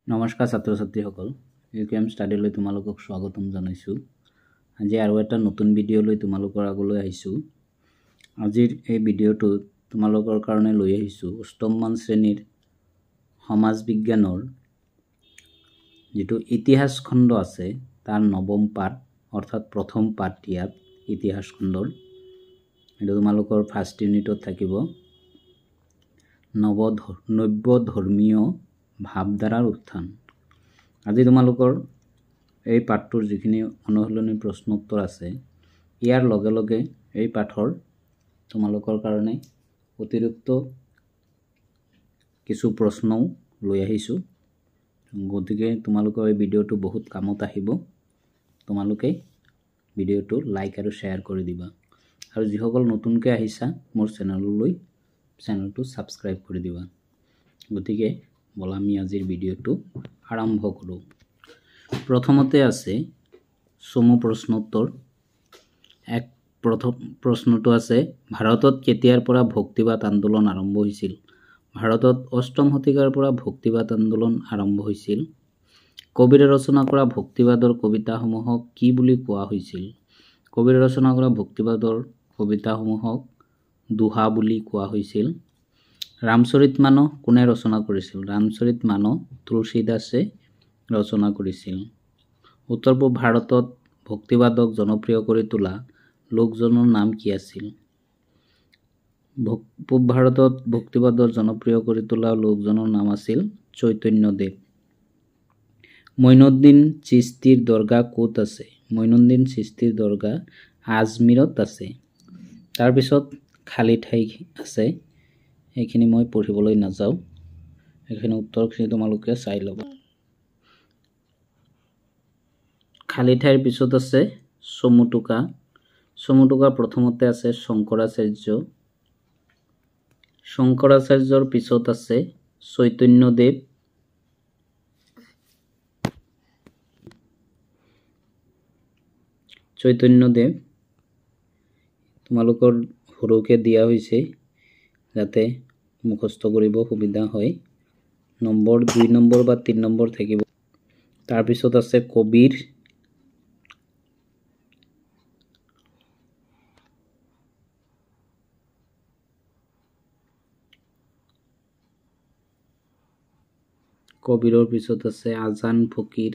নমস্কাৰ ছাত্ৰ ছাত্ৰীসকল ইউকেএম ষ্টাডিলৈ তোমালোকক স্বাগতম জনাইছোঁ। আজি আৰু এটা নতুন ভিডিঅ' লৈ তোমালোকৰ আগলৈ আহিছোঁ। আজিৰ এই ভিডিঅ'টোত তোমালোকৰ কাৰণে লৈ আহিছোঁ অষ্টমমান শ্ৰেণীৰ সমাজ বিজ্ঞানৰ যিটো ইতিহাস খণ্ড আছে তাৰ নৱম পাঠ অৰ্থাৎ প্ৰথম পাঠ ইয়াত ইতিহাস খণ্ডৰ। এটা তোমালোকৰ ফাৰ্ষ্ট ইউনিটত থাকিব নব্য ধৰ্মীয় ভাৱধাৰাৰ উত্থান। আজি তোমালোকৰ এই পাঠটোৰ যিখিনি অনুশীলনী প্ৰশ্ন উত্তৰ আছে ইয়াৰ লগে লগে এই পাঠৰ তোমালোকৰ কাৰণে অতিৰিক্ত কিছু প্ৰশ্নও লৈ আহিছোঁ। গতিকে তোমালোকৰ এই ভিডিঅ'টো বহুত কামত আহিব। তোমালোকে ভিডিঅ'টো লাইক আৰু শ্বেয়াৰ কৰি দিবা আৰু যিসকল নতুনকৈ আহিছা মোৰ চেনেলটো ছাবস্ক্ৰাইব কৰি দিবা। গতিকে বলা আমি আজিৰ ভিডিঅ'টো আৰম্ভ কৰোঁ। প্ৰথমতে আছে চমু প্ৰশ্নোত্তৰ। প্ৰথম প্ৰশ্নটো আছে ভাৰতত কেতিয়াৰ পৰা ভক্তিবাদ আন্দোলন আৰম্ভ হৈছিল? ভাৰতত অষ্টম শতিকাৰ পৰা ভক্তিবাদ আন্দোলন আৰম্ভ হৈছিল। কবিৰে ৰচনা কৰা ভক্তিবাদৰ কবিতাসমূহক কি বুলি কোৱা হৈছিল? কবিৰে ৰচনা কৰা ভক্তিবাদৰ কবিতাসমূহক দোহা বুলি কোৱা হৈছিল। ৰামচৰিতমানস কোনে ৰচনা কৰিছিল? ৰামচৰিতমানস তুলসীদাসে ৰচনা কৰিছিল। উত্তৰ পূব ভাৰতত ভক্তিবাদক জনপ্ৰিয় কৰি তোলা লোকজনৰ নাম কি আছিল? পূব ভাৰতত ভক্তিবাদৰ জনপ্ৰিয় কৰি তোলা লোকজনৰ নাম আছিল চৈতন্যদেৱ। মঈনুদ্দিন চিস্তিৰ দৰগাহ ক'ত আছে? মঈনুদ্দিন চিস্তিৰ দৰগাহ আজমিৰত আছে। তাৰপিছত খালী ঠাই আছে, এইখিনি মই পঢ়িবলৈ নাযাওঁ, এইখিনি উত্তৰখিনি তোমালোকে চাই ল'বা। খালী ঠাইৰ পিছত আছে চমুটোকা। চমুটোকা প্ৰথমতে আছে শংকৰাচাৰ্য। শংকৰাচাৰ্যৰ পিছত আছে চৈতন্যদেৱ। চৈতন্যদেৱ তোমালোকৰ সৰুকৈ দিয়া হৈছে যাতে মুখস্থ কৰিব সুবিধা হয়। নম্বৰ 2 নম্বৰ বা 3 নম্বৰ থাকিব। তাৰপিছত আছে কবিৰ। কবিৰৰ পিছত আছে আজান ফকীৰ।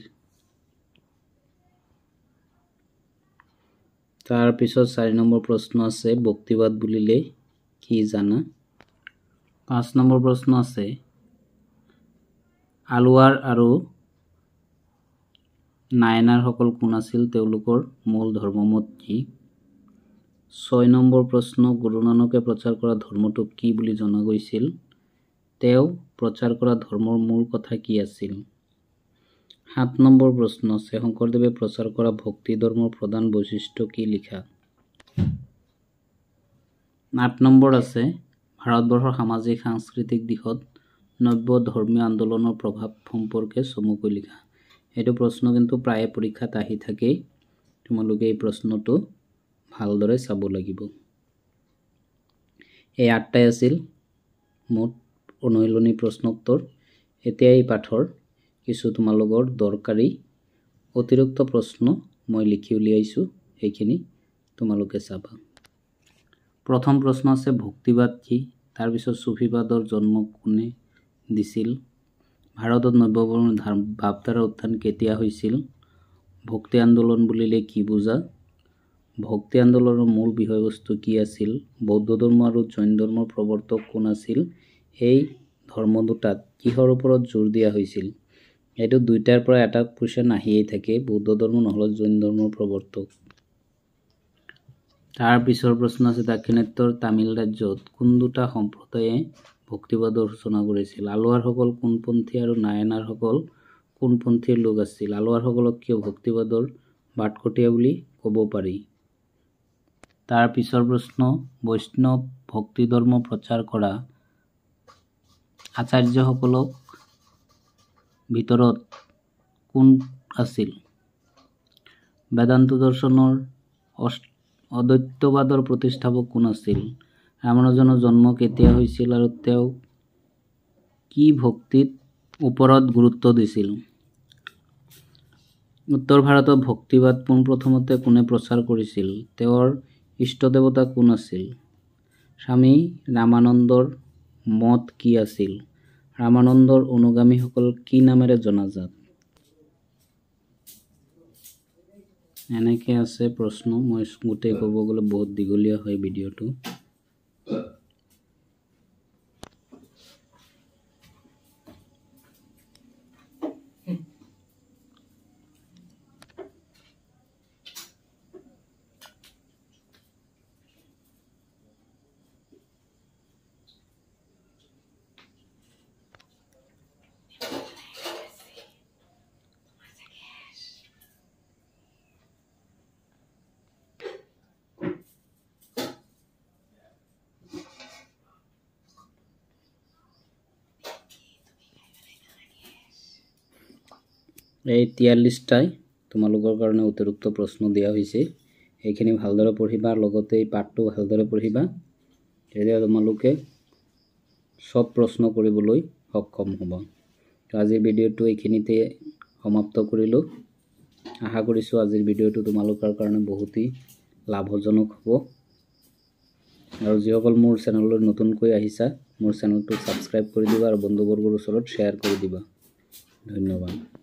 তাৰপিছত 4 নম্বৰ প্ৰশ্ন আছে ভক্তিবাদ বুলিলে কি জানা? 5 নম্বৰ প্ৰশ্ন আছে আলৱাৰ আৰু নায়নাৰসকল কোন আছিল? তেওঁলোকৰ মূল ধৰ্মমত কি? 6 নম্বৰ প্ৰশ্ন গুৰু নানকে প্ৰচাৰ কৰা ধৰ্মটোক কি বুলি জনা গৈছিল? তেওঁ প্ৰচাৰ কৰা ধৰ্মৰ মূল কথা কি আছিল? 7 নম্বৰ প্ৰশ্ন আছে শংকৰদেৱে প্ৰচাৰ কৰা ভক্তি ধৰ্মৰ প্ৰধান বৈশিষ্ট্য কি লিখা? 8 নম্বৰ আছে ভাৰতবৰ্ষৰ সামাজিক সাংস্কৃতিক দিশত নব্য ধৰ্মীয় আন্দোলনৰ প্ৰভাৱ সম্পৰ্কে চমুকৈ লিখা। এইটো প্ৰশ্ন কিন্তু প্ৰায়ে পৰীক্ষাত আহি থাকেই, তোমালোকে এই প্ৰশ্নটো ভালদৰে চাব লাগিব। এই 8টাই আছিল মুঠ অনুশীলনী প্ৰশ্নোত্তৰ। এতিয়া এই পাঠৰ কিছু তোমালোকৰ দৰকাৰী অতিৰিক্ত প্ৰশ্ন মই লিখি উলিয়াইছোঁ, সেইখিনি তোমালোকে চাবা। প্ৰথম প্ৰশ্ন আছে ভক্তিবাদ কি? তাৰপিছত চুফীবাদৰ জন্ম কোনে দিছিল? ভাৰতত নব্য ভাৱধাৰাৰ উত্থান কেতিয়া হৈছিল? ভক্তি আন্দোলন বুলিলে কি বুজা? ভক্তি আন্দোলনৰ মূল বিষয়বস্তু কি আছিল? বৌদ্ধ ধৰ্ম আৰু জৈন ধৰ্মৰ প্ৰৱৰ্তক কোন আছিল? এই ধৰ্ম দুটাত কিহৰ ওপৰত জোৰ দিয়া হৈছিল? এইটো দুইটাৰ পৰা এটা কুৱেশ্যন আহিয়েই থাকে, বৌদ্ধ ধৰ্ম নহ'লে জৈন ধৰ্মৰ প্ৰৱৰ্তক। তাৰ পিছৰ প্ৰশ্ন আছে দাক্ষিণাত্যৰ তামিল ৰাজ্যত কোন দুটা সম্প্ৰদায়ে ভক্তিবাদৰ সূচনা কৰিছিল? আলৱাৰসকল কোনপন্থী আৰু নায়নাৰসকল কোনপন্থীৰ লোক আছিল? আলৱাৰসকলক কিয় ভক্তিবাদৰ বাটকটীয়া বুলি ক'ব পাৰি? তাৰ পিছৰ প্ৰশ্ন বৈষ্ণৱ ভক্তি ধৰ্ম প্ৰচাৰ কৰা আচাৰ্যসকলক ভিতৰত কোন আছিল? বেদান্ত দৰ্শনৰ অদ্বৈতবাদৰ প্ৰতিষ্ঠাপক কোন আছিল? ৰামানুজনৰ জন্ম কেতিয়া হৈছিল আৰু তেওঁ কি ভক্তিত ওপৰত গুৰুত্ব দিছিল। উত্তৰ ভাৰতত ভক্তিবাদ পোনপ্ৰথমতে কোনে প্ৰচাৰ কৰিছিল? তেওঁৰ ইষ্টদেৱতা কোন আছিল? স্বামী ৰামানন্দৰ মত কি আছিল? ৰামানন্দৰ অনুগামীসকল কি নামেৰে জনাজাত? এনেকৈ আছে প্ৰশ্ন। মই গোটেই ক'ব গ'লে বহুত দীঘলীয়া হয় ভিডিঅ'টো। এই 43টাই তোমালোকৰ কাৰণে অতিৰিক্ত প্ৰশ্ন দিয়া হৈছে। এইখিনি ভালদৰে পঢ়িবা, লগতে এই পাঠটো ভালদৰে পঢ়িবা, তেতিয়া তোমালোকে সব প্ৰশ্ন কৰিবলৈ সক্ষম হ'ব। আজিৰ ভিডিঅ'টো এইখিনিতে সমাপ্ত কৰিলোঁ। আশা কৰিছোঁ আজিৰ ভিডিঅ'টো তোমালোকৰ কাৰণে বহুতেই লাভজনক হ'ব। আৰু যিসকল মোৰ চেনেললৈ নতুনকৈ আহিছা, মোৰ চেনেলটো ছাবস্ক্ৰাইব কৰি দিবা আৰু বন্ধুবৰ্গৰ ওচৰত শ্বেয়াৰ কৰি দিবা। ধন্যবাদ।